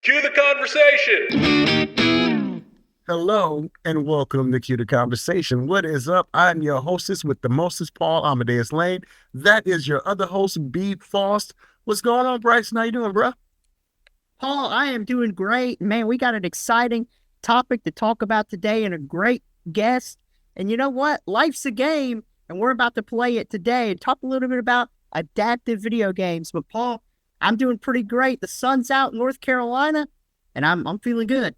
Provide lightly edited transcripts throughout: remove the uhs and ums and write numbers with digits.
Cue the conversation. Hello and welcome to Q the Conversation. What is up? I'm your hostess with the mostest, Paul Amadeus Lane. That is your other host, B. Faust. What's going on, Bryson? How you doing, bro? Paul, I am doing great. Man, we got an exciting topic to talk about today and a great guest. And you know what? Life's a game, and we're about to play it today and talk a little bit about adaptive video games. But Paul, I'm doing pretty great. The sun's out in North Carolina, and I'm feeling good.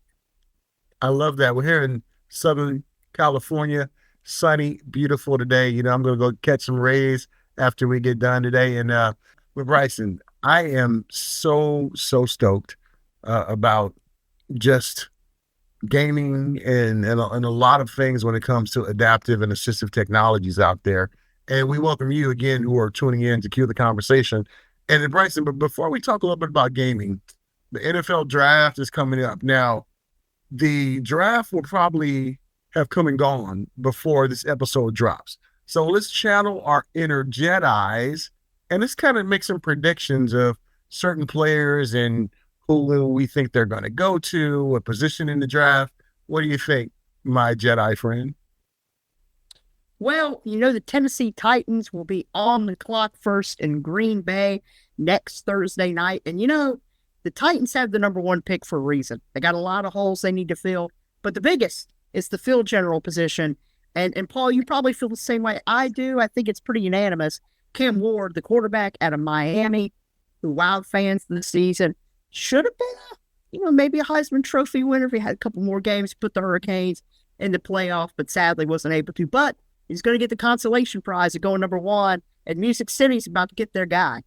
I love that. We're here in Southern California, sunny, beautiful today. I'm going to go catch some rays after we get done today. And with Bryson, I am so stoked about just gaming and a lot of things when it comes to adaptive and assistive technologies out there. And we welcome you again who are tuning in to Cue the Conversation. And then Bryson, but before we talk a little bit about gaming, the NFL draft is coming up. Now, the draft will probably have come and gone before this episode drops. So let's channel our inner Jedis and let's kind of make some predictions of certain players and who we think they're going to go to, what position in the draft. What do you think, my Jedi friend? Well, the Tennessee Titans will be on the clock first in Green Bay next Thursday night. And the Titans have the number one pick for a reason. They got a lot of holes they need to fill, but the biggest is the field general position. And Paul, you probably feel the same way I do. I think it's pretty unanimous. Cam Ward, the quarterback out of Miami, who wowed fans this season, should have been maybe a Heisman Trophy winner if he had a couple more games, put the Hurricanes in the playoff, but sadly wasn't able to. But he's going to get the consolation prize of going number one, and Music City's about to get their guy.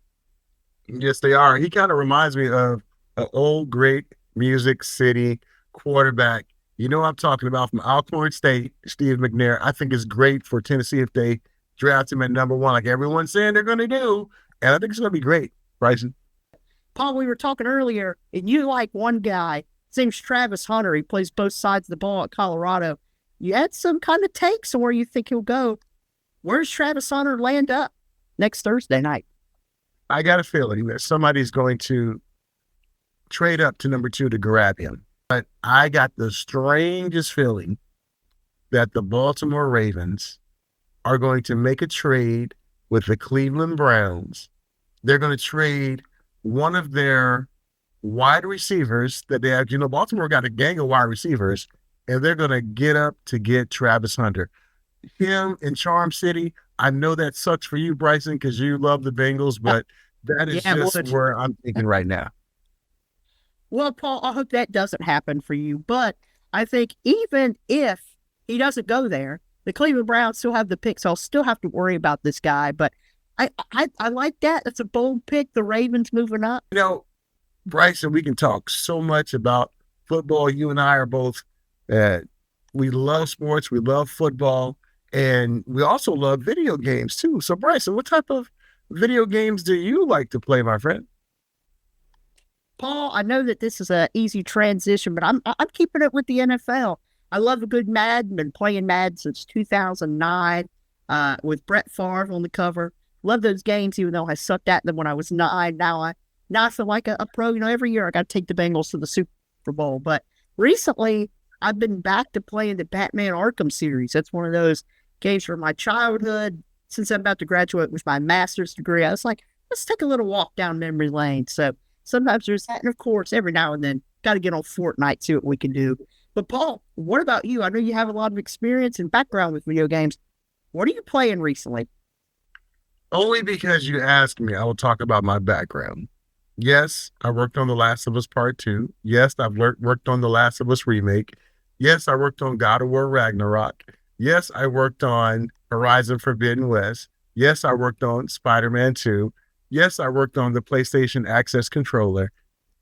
Yes, they are. He kind of reminds me of an old, great Music City quarterback. I'm talking about from Alcorn State, Steve McNair. I think it's great for Tennessee if they draft him at number one, like everyone's saying they're going to do. And I think it's going to be great, Bryson. Paul, we were talking earlier, and you like one guy. His name's Travis Hunter. He plays both sides of the ball at Colorado. You had some kind of takes on where you think he'll go. Where's Travis Hunter land up next Thursday night? I got a feeling that somebody's going to trade up to number 2 to grab him. But I got the strangest feeling that the Baltimore Ravens are going to make a trade with the Cleveland Browns. They're going to trade one of their wide receivers that they have. Baltimore got a gang of wide receivers, and they're going to get up to get Travis Hunter. Him in Charm City, I know that sucks for you, Bryson, because you love the Bengals, but that is just where I'm thinking right now. Well, Paul, I hope that doesn't happen for you, but I think even if he doesn't go there, the Cleveland Browns still have the pick, so I'll still have to worry about this guy, but I like that. That's a bold pick, the Ravens moving up. Bryson, we can talk so much about football. You and I are both, we love sports, we love football, and we also love video games too. So Bryson, what type of video games do you like to play, my friend? Paul, I know that this is an easy transition, but I'm keeping it with the NFL. I love a good Madden. Been playing Madden since 2009 with Brett Favre on the cover. Love those games, even though I sucked at them when I was 9. Now I feel like a pro. Every year I got to take the Bengals to the Super Bowl. But recently, I've been back to playing the Batman Arkham series. That's one of those games from my childhood. Since I'm about to graduate with my master's degree, I was like, let's take a little walk down memory lane. So sometimes there's that. And of course, every now and then, got to get on Fortnite, see what we can do. But Paul, what about you? I know you have a lot of experience and background with video games. What are you playing recently? Only because you asked me, I will talk about my background. Yes, I worked on The Last of Us Part 2. Yes, I've worked on The Last of Us Remake. Yes, I worked on God of War Ragnarok. Yes, I worked on Horizon Forbidden West. Yes, I worked on Spider-Man 2. Yes, I worked on the PlayStation Access Controller.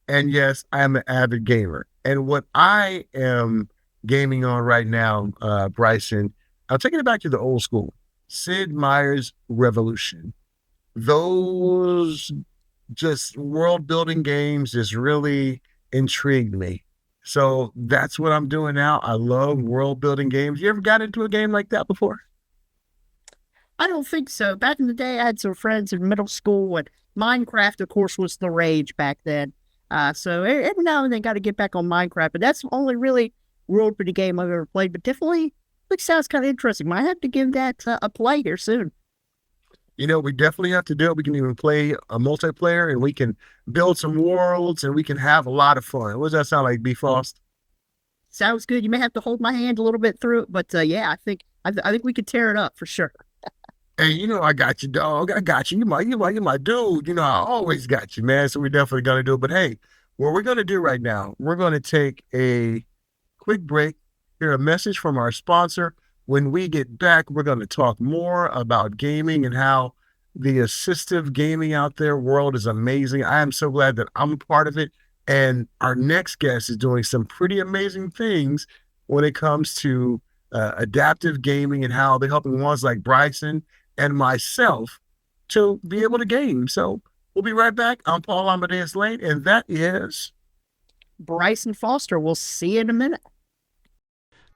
And yes, I am an avid gamer. And what I am gaming on right now, Bryson, I'm taking it back to the old school. Sid Meier's Revolution. Those just world-building games just really intrigued me. So that's what I'm doing now. I love world-building games. You ever got into a game like that before? I don't think so. Back in the day, I had some friends in middle school, and Minecraft, of course, was the rage back then. So every now and then got to get back on Minecraft, but that's the only really world video game I've ever played. But definitely, like, sounds kind of interesting. Might have to give that a play here soon. We definitely have to do it. We can even play a multiplayer and we can build some worlds and we can have a lot of fun. What does that sound like, B. Frost? Sounds good. You may have to hold my hand a little bit through it, but yeah, I think we could tear it up for sure. Hey, I got you, dog. I got you. You my dude. I always got you, man. So we're definitely gonna do it. But hey, what we're gonna do right now, we're gonna take a quick break, hear a message from our sponsor. When we get back, we're gonna talk more about gaming and how the assistive gaming out there world is amazing. I am so glad that I'm a part of it. And our next guest is doing some pretty amazing things when it comes to adaptive gaming and how they're helping ones like Bryson and myself to be able to game. So we'll be right back. I'm Paul Amadeus Lane, and that is Bryson Foster. We'll see you in a minute.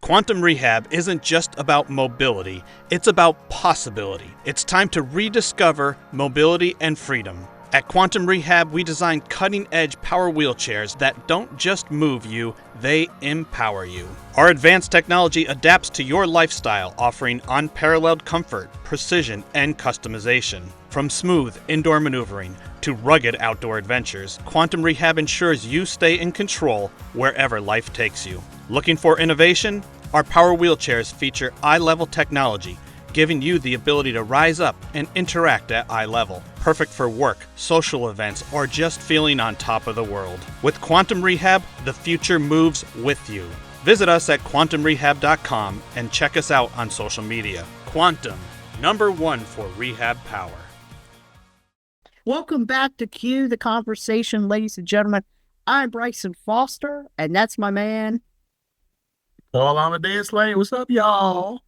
Quantum Rehab isn't just about mobility, it's about possibility. It's time to rediscover mobility and freedom. At Quantum Rehab, we design cutting-edge power wheelchairs that don't just move you, they empower you. Our advanced technology adapts to your lifestyle, offering unparalleled comfort, precision, and customization. From smooth indoor maneuvering to rugged outdoor adventures, Quantum Rehab ensures you stay in control wherever life takes you. Looking for innovation? Our power wheelchairs feature eye-level technology, giving you the ability to rise up and interact at eye level. Perfect for work, social events, or just feeling on top of the world. With Quantum Rehab, the future moves with you. Visit us at quantumrehab.com and check us out on social media. Quantum, #1 for rehab power. Welcome back to Q the Conversation, ladies and gentlemen. I'm Bryson Foster, and that's my man. Paul Amadeus Lane. What's up, y'all?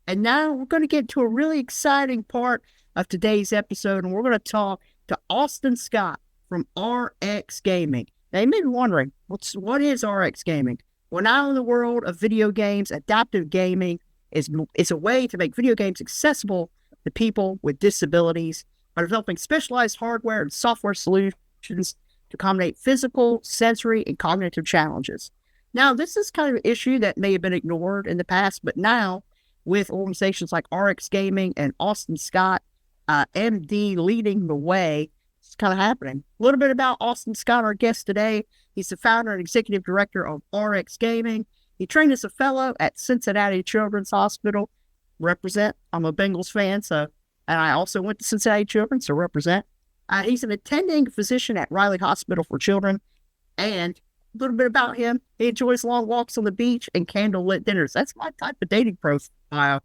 And now we're going to get to a really exciting part of today's episode, and we're going to talk to Austin Scott from RX Gaming. Now, you may be wondering, what is RX Gaming? Well, now in the world of video games, adaptive gaming is a way to make video games accessible to people with disabilities by developing specialized hardware and software solutions to accommodate physical, sensory, and cognitive challenges. Now, this is kind of an issue that may have been ignored in the past, but now, with organizations like RX Gaming and Austin Scott, MD, leading the way, it's kind of happening. A little bit about Austin Scott, our guest today. He's the founder and executive director of RX Gaming. He trained as a fellow at Cincinnati Children's Hospital. Represent. I'm a Bengals fan, and I also went to Cincinnati Children's, so represent. He's an attending physician at Riley Hospital for Children. And a little bit about him. He enjoys long walks on the beach and candlelit dinners. That's my type of dating profile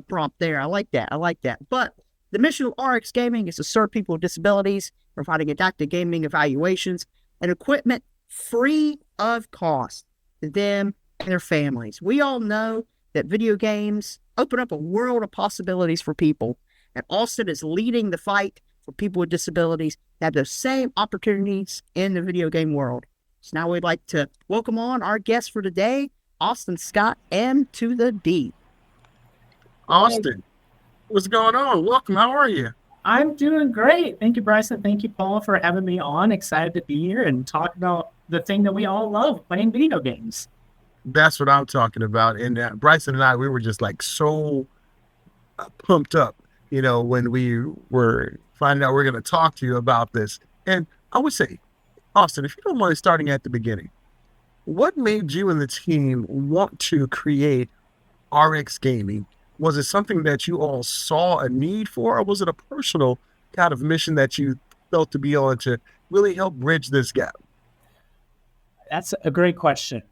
prompt there. I like that. But the mission of RX Gaming is to serve people with disabilities, providing adaptive gaming evaluations and equipment free of cost to them and their families. We all know that video games open up a world of possibilities for people, and Austin is leading the fight for people with disabilities to have those same opportunities in the video game world. So now we'd like to welcome on our guest for today, Austin Scott, M to the D. Austin, what's going on? Welcome. How are you? I'm doing great. Thank you, Bryson. Thank you, Paul, for having me on. Excited to be here and talk about the thing that we all love, playing video games. That's what I'm talking about. And Bryson and I, we were just like so pumped up, when we were finding out we're going to talk to you about this. And I would say, Austin, if you don't mind starting at the beginning, what made you and the team want to create RX Gaming? Was it something that you all saw a need for, or was it a personal kind of mission that you felt to be able to really help bridge this gap? That's a great question.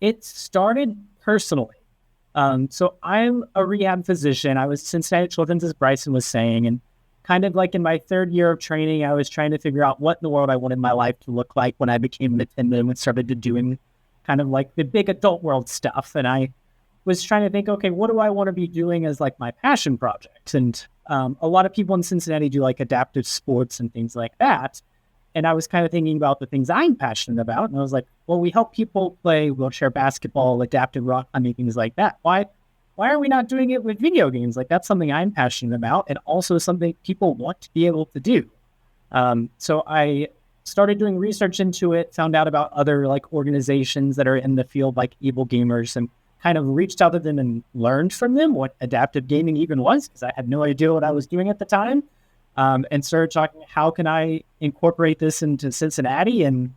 It started personally. So I'm a rehab physician. I was Cincinnati Children's, as Bryson was saying, and kind of like in my third year of training, I was trying to figure out what in the world I wanted my life to look like when I became an attendant and started to doing kind of like the big adult world stuff. And I was trying to think, okay, what do I want to be doing as like my passion project? And a lot of people in Cincinnati do like adaptive sports and things like that. And I was kind of thinking about the things I'm passionate about. And I was like, well, we help people play wheelchair basketball, adaptive rock climbing, things like that. Why are we not doing it with video games? Like, that's something I'm passionate about and also something people want to be able to do. So I started doing research into it, found out about other like organizations that are in the field, like Evil Gamers, and kind of reached out to them and learned from them what adaptive gaming even was, because I had no idea what I was doing at the time. And started talking, how can I incorporate this into Cincinnati? And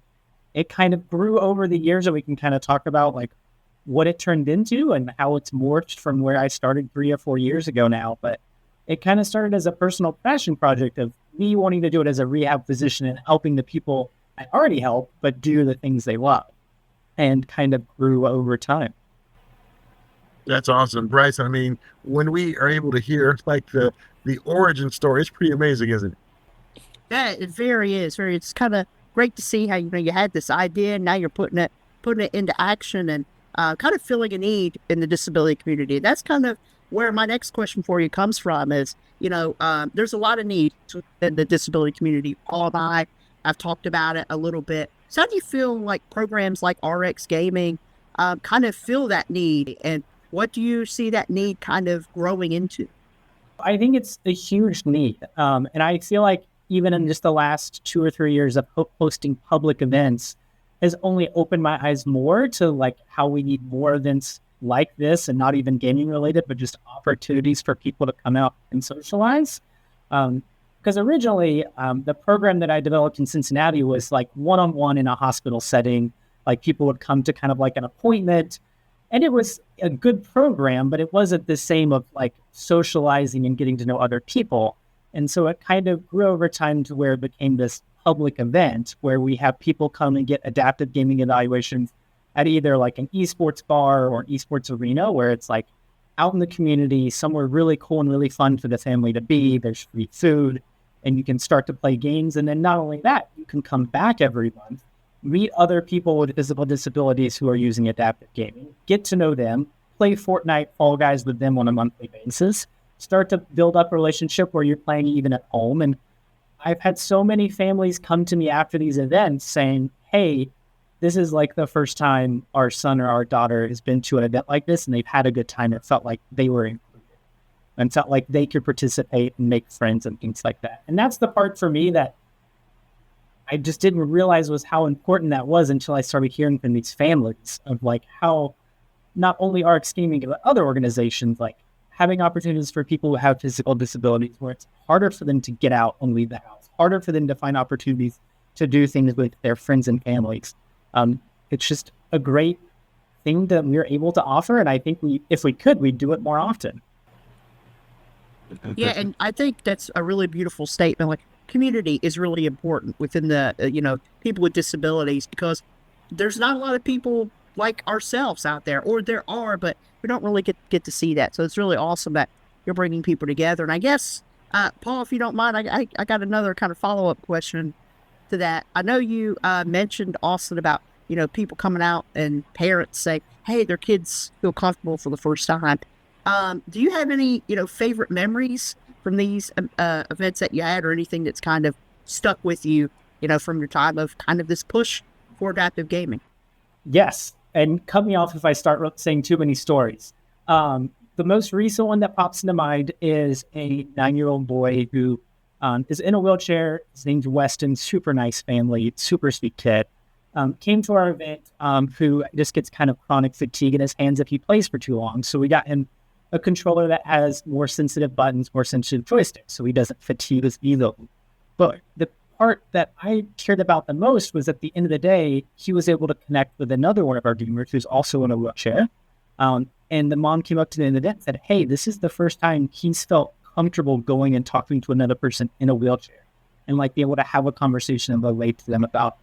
it kind of grew over the years, and we can kind of talk about like what it turned into and how it's morphed from where I started 3 or 4 years ago now. But it kind of started as a personal passion project of me wanting to do it as a rehab physician and helping the people I already help, but do the things they love, and kind of grew over time. That's awesome, Bryce. I mean, when we are able to hear like the origin story, it's pretty amazing, isn't it? Yeah, it very is. It's kind of great to see how you had this idea, and now you're putting it into action, and kind of filling a need in the disability community. That's kind of where my next question for you comes from. Is there's a lot of need in the disability community. Paul and I've talked about it a little bit. So how do you feel like programs like RX Gaming kind of fill that need, and what do you see that need kind of growing into? I think it's a huge need. And I feel like even in just the last 2 or 3 years of hosting public events has only opened my eyes more to like how we need more events like this, and not even gaming related, but just opportunities for people to come out and socialize. Because originally the program that I developed in Cincinnati was like one-on-one in a hospital setting. Like people would come to kind of like an appointment, and it was a good program, but it wasn't the same of like socializing and getting to know other people. And so it kind of grew over time to where it became this public event where we have people come and get adaptive gaming evaluations at either like an esports bar or an esports arena, where it's like out in the community, somewhere really cool and really fun for the family to be. There's free food, and you can start to play games. And then not only that, you can come back every month, meet other people with visible disabilities who are using adaptive gaming, get to know them, play Fortnite, Fall Guys with them on a monthly basis, start to build up a relationship where you're playing even at home. And I've had so many families come to me after these events saying, hey, this is like the first time our son or our daughter has been to an event like this, and they've had a good time. It felt like they were included and felt like they could participate and make friends and things like that. And that's the part for me that I just didn't realize was how important that was until I started hearing from these families of like how not only RX Gaming, but other organizations like having opportunities for people who have physical disabilities, where it's harder for them to get out and leave the house, harder for them to find opportunities to do things with their friends and families. It's just a great thing that we're able to offer. And I think if we could, we'd do it more often. Yeah, and I think that's a really beautiful statement. Like, community is really important within the, people with disabilities, because there's not a lot of people like ourselves out there, or there are, but we don't really get to see that. So it's really awesome that you're bringing people together. And I guess, Paul, if you don't mind, I got another kind of follow-up question to that. I know you mentioned, Austin, about, people coming out and parents say, hey, their kids feel comfortable for the first time. Do you have any, favorite memories from these events that you had, or anything that's kind of stuck with you, from your time of kind of this push for adaptive gaming? Yes. And cut me off if I start saying too many stories. The most recent one that pops into mind is a 9-year-old boy who is in a wheelchair. His name's Weston, super nice family, super sweet kid. Came to our event, who just gets kind of chronic fatigue in his hands if he plays for too long. So we got him a controller that has more sensitive buttons, more sensitive joysticks, so he doesn't fatigue as easily. But the part that I cared about the most was at the end of the day, he was able to connect with another one of our gamers who's also in a wheelchair. And the mom came up to the end of the event and said, hey, this is the first time he's felt comfortable going and talking to another person in a wheelchair, and like be able to have a conversation and relate to them about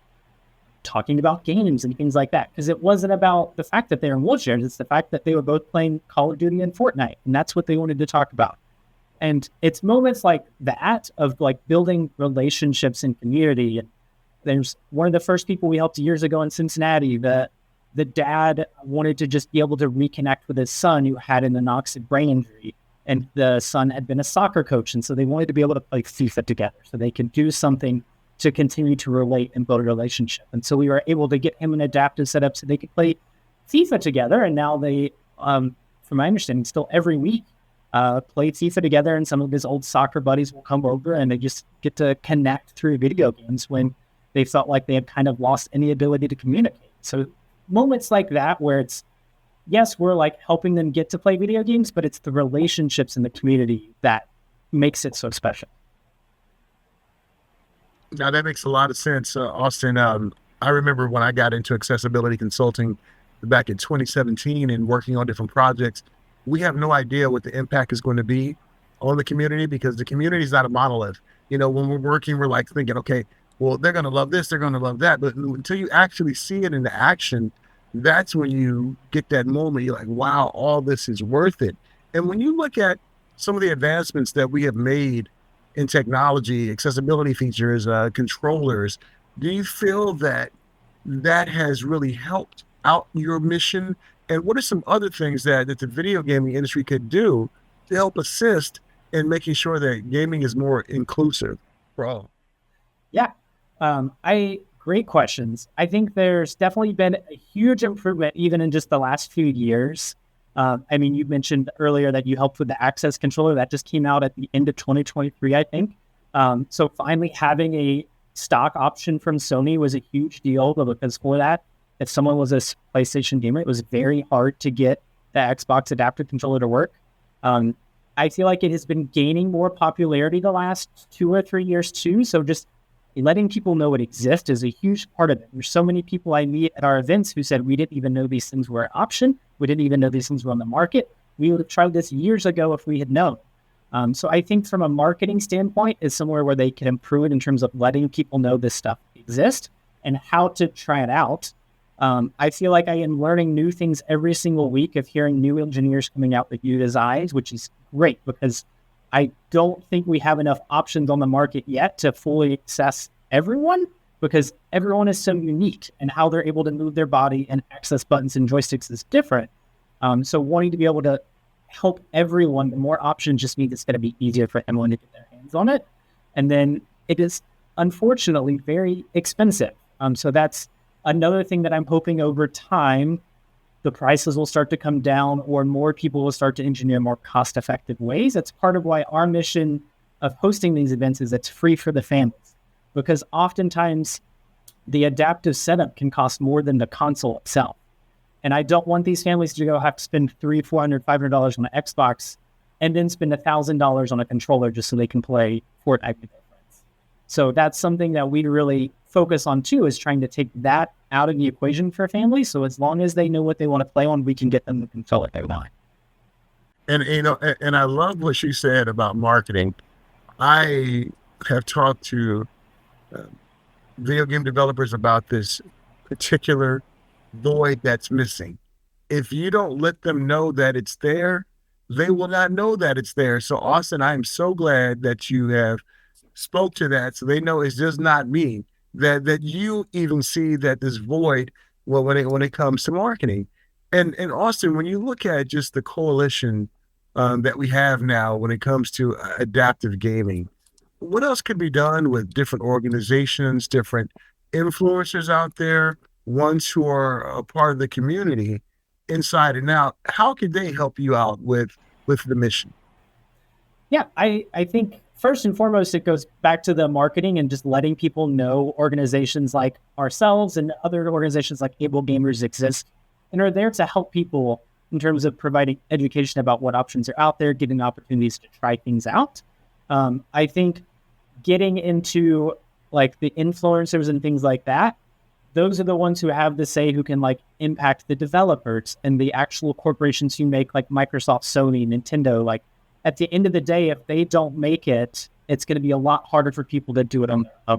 talking about games and things like that. Because it wasn't about the fact that they're in wheelchairs, it's the fact that they were both playing Call of Duty and Fortnite, and that's what they wanted to talk about. And it's moments like that of like building relationships in community. And there's one of the first people we helped years ago in Cincinnati, the dad wanted to just be able to reconnect with his son who had an anoxic brain injury, and the son had been a soccer coach, and so they wanted to be able to play FIFA together so they could do something to continue to relate and build a relationship. And so we were able to get him an adaptive setup so they could play FIFA together. And now they, from my understanding, still every week play FIFA together, and some of his old soccer buddies will come over and they just get to connect through video games when they felt like they had kind of lost any ability to communicate. So moments like that where it's, yes, we're like helping them get to play video games, but it's the relationships in the community that makes it so special. Now that makes a lot of sense, Austin. I remember when I got into accessibility consulting back in 2017 and working on different projects, we have no idea what the impact is going to be on the community because the community is not a monolith. You know, when we're working, we're like thinking, okay, well, they're going to love this, they're going to love that. But until you actually see it in the action, that's when you get that moment. You're like, wow, all this is worth it. And when you look at some of the advancements that we have made in technology, accessibility features, controllers, do you feel that that has really helped out your mission? And what are some other things that the video gaming industry could do to help assist in making sure that gaming is more inclusive for all? Yeah, great questions. I think there's definitely been a huge improvement even in just the last few years. I mean, you mentioned earlier that you helped with the access controller that just came out at the end of 2023, I think. So finally having a stock option from Sony was a huge deal because for that, if someone was a PlayStation gamer, it was very hard to get the Xbox adaptive controller to work. I feel like it has been gaining more popularity the last 2 or 3 years too. So just letting people know it exists is a huge part of it. There's so many people I meet at our events who said, we didn't even know these things were an option. We didn't even know these things were on the market. We would have tried this years ago if we had known. So I think from a marketing standpoint is somewhere where they can improve it in terms of letting people know this stuff exists and how to try it out. I feel like I am learning new things every single week of hearing new engineers coming out with new designs, which is great because I don't think we have enough options on the market yet to fully access everyone because everyone is so unique and how they're able to move their body and access buttons and joysticks is different. So wanting to be able to help everyone, the more options just means it's going to be easier for everyone to get their hands on it. And then it is unfortunately very expensive. So that's another thing that I'm hoping over time, the prices will start to come down or more people will start to engineer more cost-effective ways. That's part of why our mission of hosting these events is it's free for the families because oftentimes the adaptive setup can cost more than the console itself. And I don't want these families to go have to spend $300, $400, $500 on an Xbox and then spend $1,000 on a controller just so they can play Fortnite with their friends. So that's something that we really focus on too, is trying to take that out of the equation for families. So as long as they know what they want to play on, we can get them the controller they want. And you know, and I love what you said about marketing. I have talked to video game developers about this particular void that's missing. If you don't let them know that it's there, they will not know that it's there. So Austin, I am so glad that you have spoke to that so they know it's just not me, that you even see that this void, well, when it comes to marketing. And Austin, when you look at just the coalition that we have now when it comes to adaptive gaming, what else could be done with different organizations, different influencers out there, ones who are a part of the community inside and out? How could they help you out with the mission? Yeah, I think first and foremost, it goes back to the marketing and just letting people know organizations like ourselves and other organizations like Able Gamers exist and are there to help people in terms of providing education about what options are out there, getting opportunities to try things out. I think getting into like the influencers and things like that, those are the ones who have the say, who can like impact the developers and the actual corporations who make like Microsoft, Sony, Nintendo. Like at the end of the day, if they don't make it, it's going to be a lot harder for people to do it on their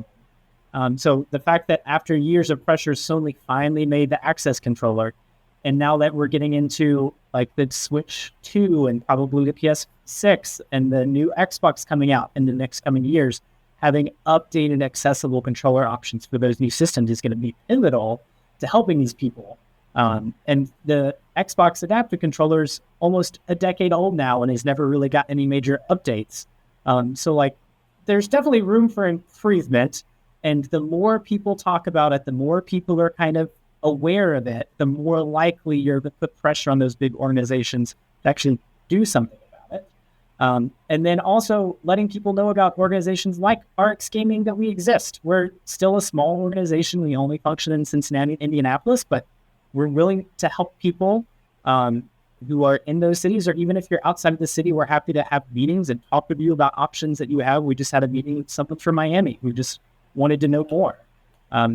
own. So the fact that after years of pressure, Sony finally made the Access controller, and now that we're getting into like the Switch 2 and probably the PS6 and the new Xbox coming out in the next coming years, having updated accessible controller options for those new systems is going to be pivotal to helping these people. And the Xbox adaptive controller is almost a decade old now and has never really got any major updates. So like there's definitely room for improvement. And the more people talk about it, the more people are kind of aware of it, the more likely you're going to put pressure on those big organizations to actually do something about And then also letting people know about organizations like RX Gaming that we exist. We're still a small organization. We only function in Cincinnati and Indianapolis, but we're willing to help people who are in those cities, or even if you're outside of the city, we're happy to have meetings and talk with you about options that you have. We just had a meeting with someone from Miami who just wanted to know more.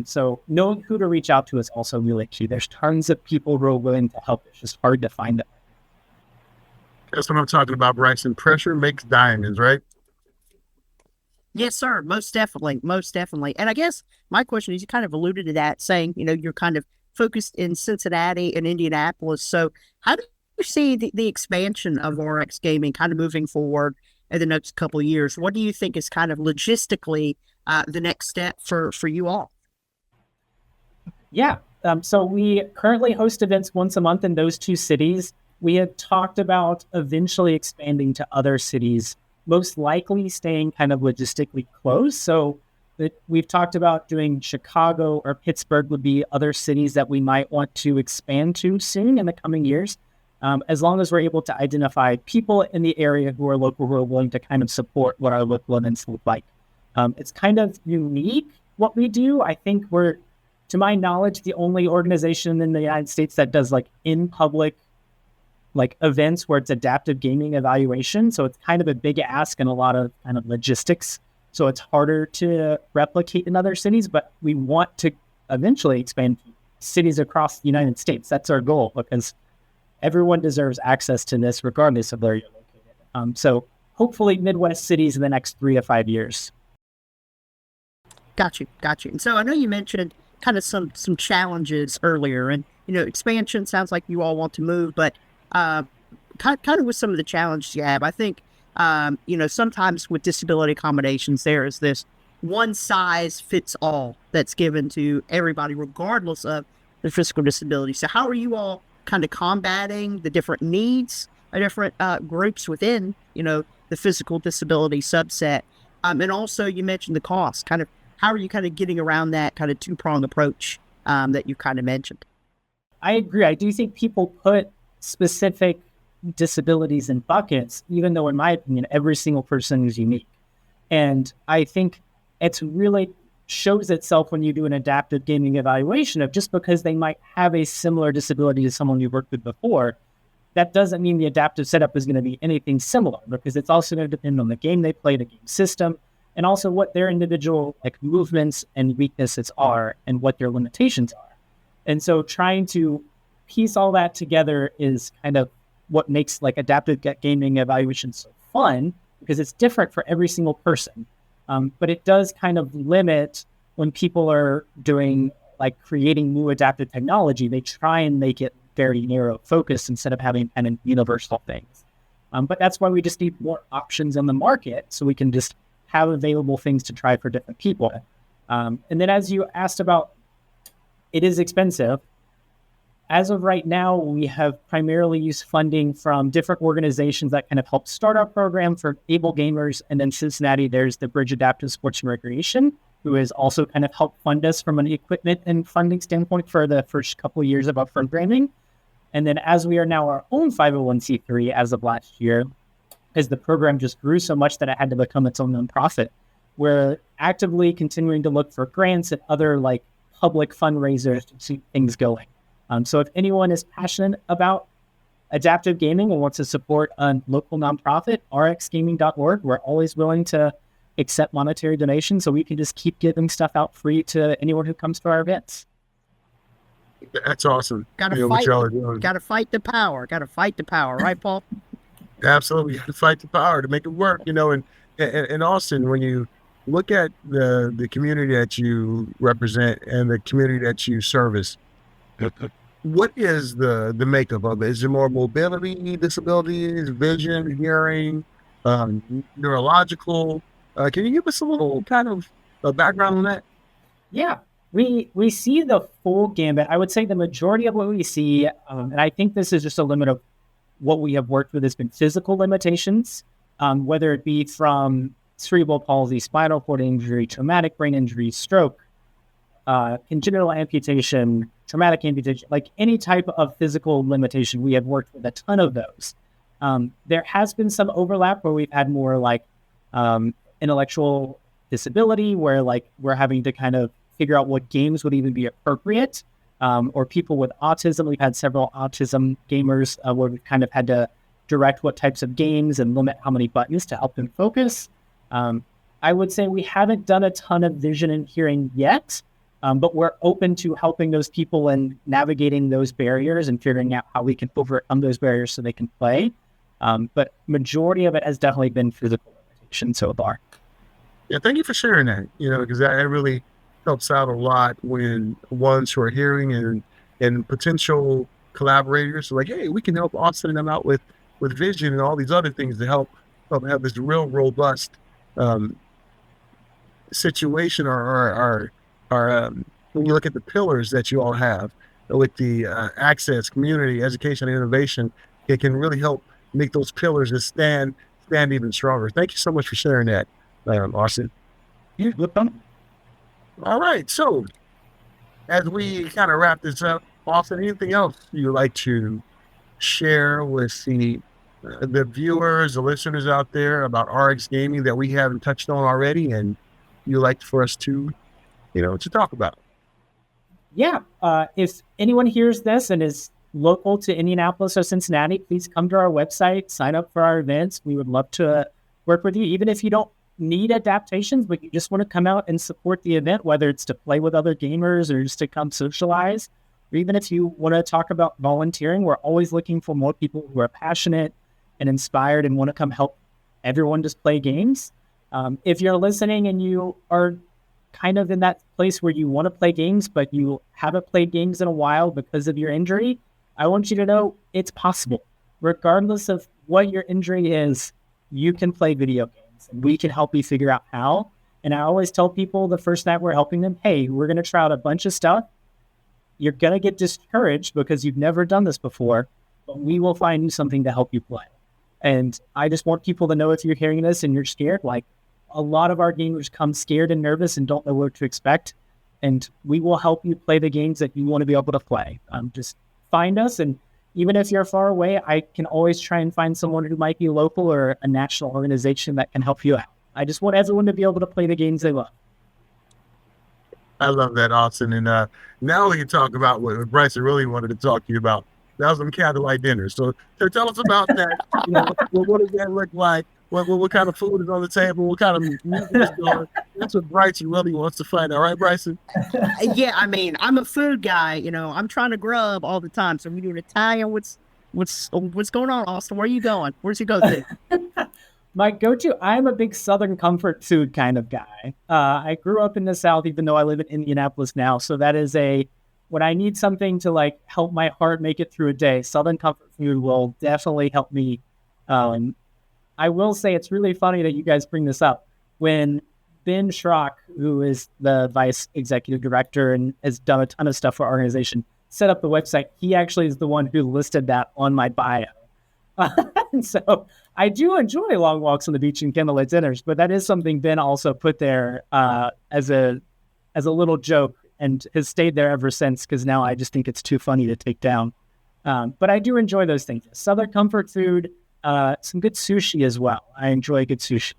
So knowing who to reach out to is also really key. There's tons of people who are willing to help. It's just hard to find them. That's what I'm talking about, Bryson. Pressure makes diamonds, right? Yes, sir. Most definitely. Most definitely. And I guess my question is, you kind of alluded to that, saying, you're kind of focused in Cincinnati and Indianapolis. So how do you see the expansion of RX Gaming kind of moving forward in the next couple of years? What do you think is kind of logistically the next step for you all? Yeah. So we currently host events once a month in those two cities. We have talked about eventually expanding to other cities, most likely staying kind of logistically close. So we've talked about doing Chicago or Pittsburgh would be other cities that we might want to expand to soon in the coming years, as long as we're able to identify people in the area who are local, who are willing to kind of support what our local events look like. It's kind of unique what we do. I think we're, to my knowledge, the only organization in the United States that does like in public events where it's adaptive gaming evaluation. So it's kind of a big ask and a lot of kind of logistics. So it's harder to replicate in other cities, but we want to eventually expand cities across the United States. That's our goal, because everyone deserves access to this regardless of where you're located. So hopefully Midwest cities in the next 3 to 5 years. Got you. And so I know you mentioned kind of some challenges earlier, and expansion sounds like you all want to move, but kind of with some of the challenges you have, I think sometimes with disability accommodations there is this one size fits all that's given to everybody regardless of their physical disability. So how are you all kind of combating the different needs of different groups within the physical disability subset, and also you mentioned the cost. Kind of how are you kind of getting around that kind of two-pronged approach that you kind of mentioned? I agree. I do think people put specific disabilities in buckets, even though in my opinion, every single person is unique. And I think it's really shows itself when you do an adaptive gaming evaluation of, just because they might have a similar disability to someone you've worked with before, that doesn't mean the adaptive setup is going to be anything similar, because it's also going to depend on the game they play, the game system, and also what their individual movements and weaknesses are and what their limitations are. And so trying to piece all that together is kind of what makes adaptive gaming evaluation so fun, because it's different for every single person. But it does kind of limit when people are doing creating new adaptive technology, they try and make it very narrow focused instead of having kind of universal things. But that's why we just need more options on the market, so we can just have available things to try for different people. And then as you asked about, it is expensive. As of right now, we have primarily used funding from different organizations that kind of help start our program for able gamers. And then Cincinnati, there's the Bridge Adaptive Sports and Recreation, who has also kind of helped fund us from an equipment and funding standpoint for the first couple of years of our programming. And then as we are now our own 501c3 as of last year, as the program just grew so much that it had to become its own nonprofit, we're actively continuing to look for grants and other public fundraisers to keep things going. So if anyone is passionate about adaptive gaming and wants to support a local nonprofit, rxgaming.org, we're always willing to accept monetary donations, so we can just keep giving stuff out free to anyone who comes to our events. That's awesome. Got to fight the power, right, Paul? Absolutely. You got to fight the power to make it work, and Austin, when you look at the community that you represent and the community that you service, what is the makeup of it? Is it more mobility disabilities, vision, hearing, neurological? Can you give us a little kind of a background on that? Yeah, we see the full gambit. I would say the majority of what we see, and I think this is just a limit of what we have worked with, has been physical limitations, whether it be from cerebral palsy, spinal cord injury, traumatic brain injury, stroke, congenital amputation, traumatic amputation, any type of physical limitation. We have worked with a ton of those. There has been some overlap where we've had more like intellectual disability, where like we're having to kind of figure out what games would even be appropriate, or people with autism. We've had several autism gamers where we've kind of had to direct what types of games and limit how many buttons to help them focus. I would say we haven't done a ton of vision and hearing yet, but we're open to helping those people and navigating those barriers and figuring out how we can overcome those barriers so they can play. But majority of it has definitely been physical limitation so far. Yeah, thank you for sharing that, because that really helps out a lot when ones who are hearing and potential collaborators are like, hey, we can help Austin and them out with vision and all these other things to help have this real robust situation or when you look at the pillars that you all have with the access, community, education, and innovation, it can really help make those pillars just stand even stronger. Thank you so much for sharing that, Austin. Yeah, good fun. All right, so as we kind of wrap this up, Austin, anything else you'd like to share with the viewers, the listeners out there about RX Gaming that we haven't touched on already and you'd like for us to talk about? Yeah. If anyone hears this and is local to Indianapolis or Cincinnati, please come to our website, sign up for our events. We would love to work with you, even if you don't need adaptations, but you just want to come out and support the event, whether it's to play with other gamers or just to come socialize, or even if you want to talk about volunteering. We're always looking for more people who are passionate and inspired and want to come help everyone just play games. If you're listening and you are kind of in that place where you want to play games, but you haven't played games in a while because of your injury, I want you to know it's possible. Regardless of what your injury is, you can play video games. And we can help you figure out how. And I always tell people the first night we're helping them, hey, we're going to try out a bunch of stuff. You're going to get discouraged because you've never done this before, but we will find you something to help you play. And I just want people to know, if you're hearing this and you're scared, like a lot of our gamers come scared and nervous and don't know what to expect. And we will help you play the games that you want to be able to play. Just find us. And even if you're far away, I can always try and find someone who might be local or a national organization that can help you out. I just want everyone to be able to play the games they love. I love that, Austin. And now we can talk about what Bryson really wanted to talk to you about. That was some candlelight dinner. So tell us about that. What does that look like? What kind of food is on the table? What kind of music is going? That's what Bryson really wants to find out, right, Bryson? Yeah, I mean, I'm a food guy. I'm trying to grub all the time. So we do Italian. What's going on, Austin? Where are you going? Where's your go-to? My go-to, I'm a big Southern comfort food kind of guy. I grew up in the South, even though I live in Indianapolis now. So that is when I need something to like help my heart make it through a day, Southern comfort food will definitely help me. I will say it's really funny that you guys bring this up. When Ben Schrock, who is the vice executive director and has done a ton of stuff for our organization, set up the website, he actually is the one who listed that on my bio. And so I do enjoy long walks on the beach and candlelight dinners, but that is something Ben also put there as a little joke and has stayed there ever since, because now I just think it's too funny to take down. But I do enjoy those things. Southern comfort food, some good sushi as well. I enjoy good sushi.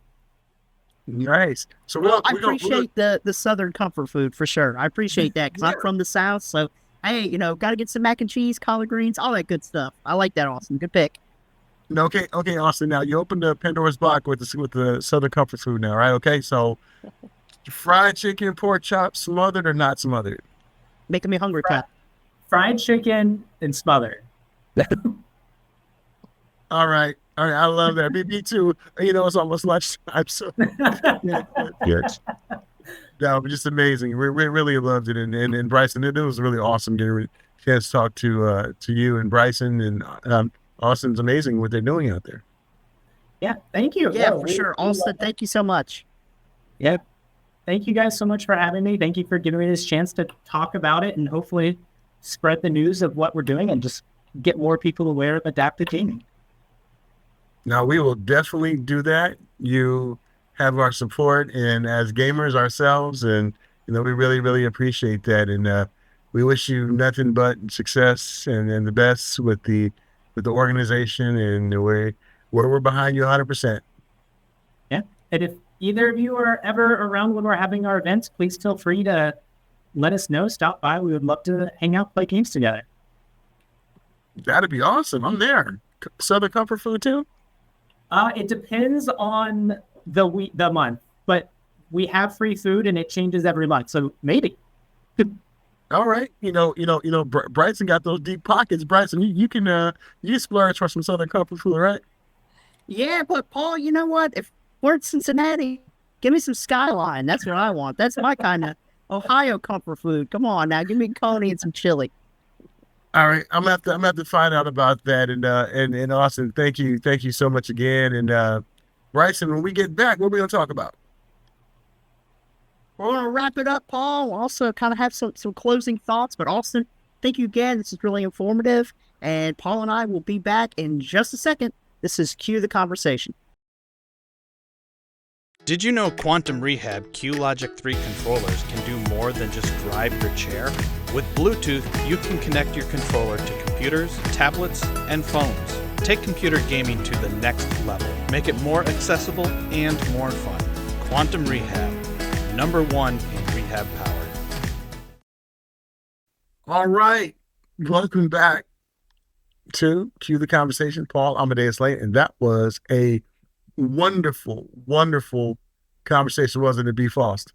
Nice. So I appreciate the Southern comfort food for sure. I appreciate that because I'm from the South. So, hey, got to get some mac and cheese, collard greens, all that good stuff. I like that, Austin. Good pick. Okay, Austin. Now you opened the Pandora's box with the Southern comfort food now, right? Okay, so fried chicken, pork chops, smothered or not smothered? Making me hungry, Pat. Fried chicken and smothered. All right. I love that. Me too. It's almost lunchtime, so good. No, just amazing. We really loved it, and Bryson, it was really awesome getting a chance to talk to you and Bryson, and Austin's amazing what they're doing out there. Yeah, thank you. Yeah, for sure. Austin, thank you so much. Yep. Thank you guys so much for having me. Thank you for giving me this chance to talk about it and hopefully spread the news of what we're doing and just get more people aware of adaptive gaming. Now, we will definitely do that. You have our support, and as gamers ourselves, and we really, really appreciate that. And we wish you nothing but success and the best with the with the organization and the way where we're behind you 100%. Yeah. And if either of you are ever around when we're having our events, please feel free to let us know. Stop by. We would love to hang out, play games together. That'd be awesome. I'm there. Southern comfort food too? It depends on the month, but we have free food and it changes every month. So maybe. All right. Bryson got those deep pockets. Bryson, you can splurge for some Southern comfort food, right? Yeah, but Paul, you know what? If we're in Cincinnati, give me some Skyline. That's what I want. That's my kind of Ohio comfort food. Come on now, give me coney and some chili. All right, I'm gonna have to find out about that. And Austin, thank you so much again. And Bryson, when we get back, what are we gonna talk about? We're gonna wrap it up, Paul. We'll also kind of have some closing thoughts. But Austin, thank you again. This is really informative. And Paul and I will be back in just a second. This is Cue the Conversation. Did you know Quantum Rehab Q-Logic 3 controllers can do more than just drive your chair? With Bluetooth, you can connect your controller to computers, tablets, and phones. Take computer gaming to the next level. Make it more accessible and more fun. Quantum Rehab, #1 in rehab power. All right, welcome back to Cue the Conversation. Paul Amadeus Lane, and that was a wonderful conversation, wasn't it, B. Faust?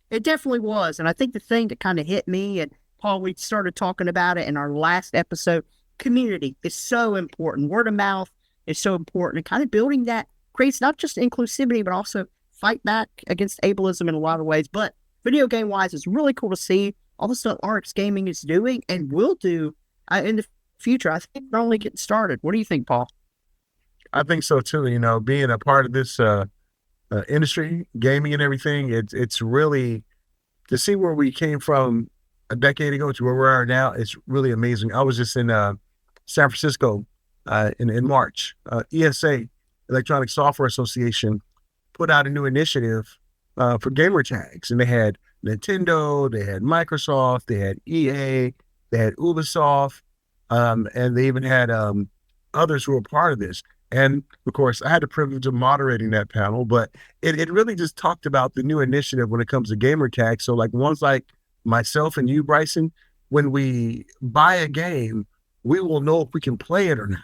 It definitely was. And I think the thing that kind of hit me, and Paul, we started talking about it in our last episode, community is so important. Word of mouth is so important. And kind of building that creates not just inclusivity, but also fight back against ableism in a lot of ways. But video game wise, it's really cool to see all the stuff RX Gaming is doing and will do in the future. I think we're only getting started. What do you think, Paul? I think so too. Being a part of this industry, gaming and everything, it's really, to see where we came from a decade ago to where we are now. It's really amazing. I was just in San Francisco in March. ESA, Electronic Software Association, put out a new initiative for gamer tags, and they had Nintendo, they had Microsoft, they had EA, they had Ubisoft, and they even had others who were part of this. And of course, I had the privilege of moderating that panel, but it really just talked about the new initiative when it comes to gamer tags. So like ones like myself and you, Bryson, when we buy a game, we will know if we can play it or not,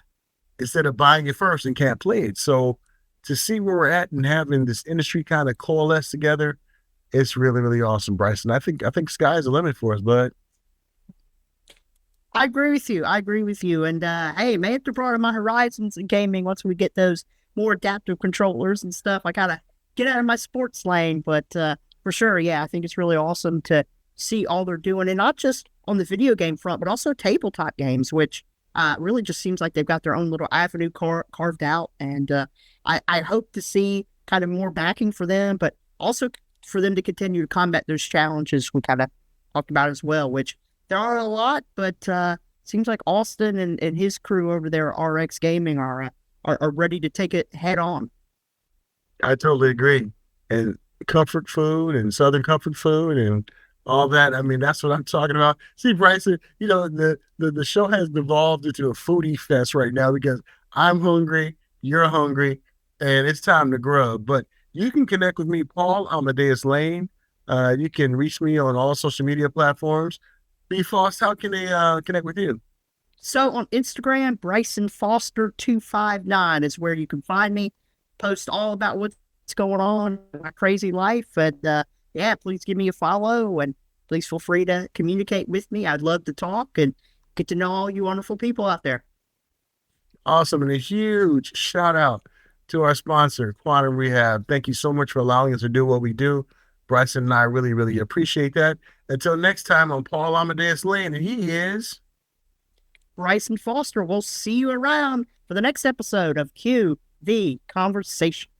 instead of buying it first and can't play it. So to see where we're at and having this industry kind of coalesce together, it's really, really awesome, Bryson. I think sky's the limit for us, bud. I agree with you. And hey, may have to broaden my horizons in gaming once we get those more adaptive controllers and stuff. I gotta get out of my sports lane, but for sure, yeah, I think it's really awesome to see all they're doing, and not just on the video game front, but also tabletop games, which really just seems like they've got their own little avenue carved out. And I hope to see kind of more backing for them, but also for them to continue to combat those challenges we kind of talked about as well, which there are a lot, but seems like Austin and his crew over there at RX Gaming are ready to take it head on. I totally agree. And comfort food and Southern comfort food and all that. I mean, that's what I'm talking about. See, Bryson, the show has devolved into a foodie fest right now because I'm hungry, you're hungry, and it's time to grub. But you can connect with me, Paul Amadeus Lane. You can reach me on all social media platforms. B. Foss, how can they connect with you? So on Instagram, Bryson Foster 259 is where you can find me. Post all about what's going on in my crazy life. And yeah, please give me a follow, and please feel free to communicate with me. I'd love to talk and get to know all you wonderful people out there. Awesome. And a huge shout out to our sponsor, Quantum Rehab. Thank you so much for allowing us to do what we do. Bryson and I really, really appreciate that. Until next time, I'm Paul Amadeus Lane, and he is Bryson Foster. We'll see you around for the next episode of Q the Conversation.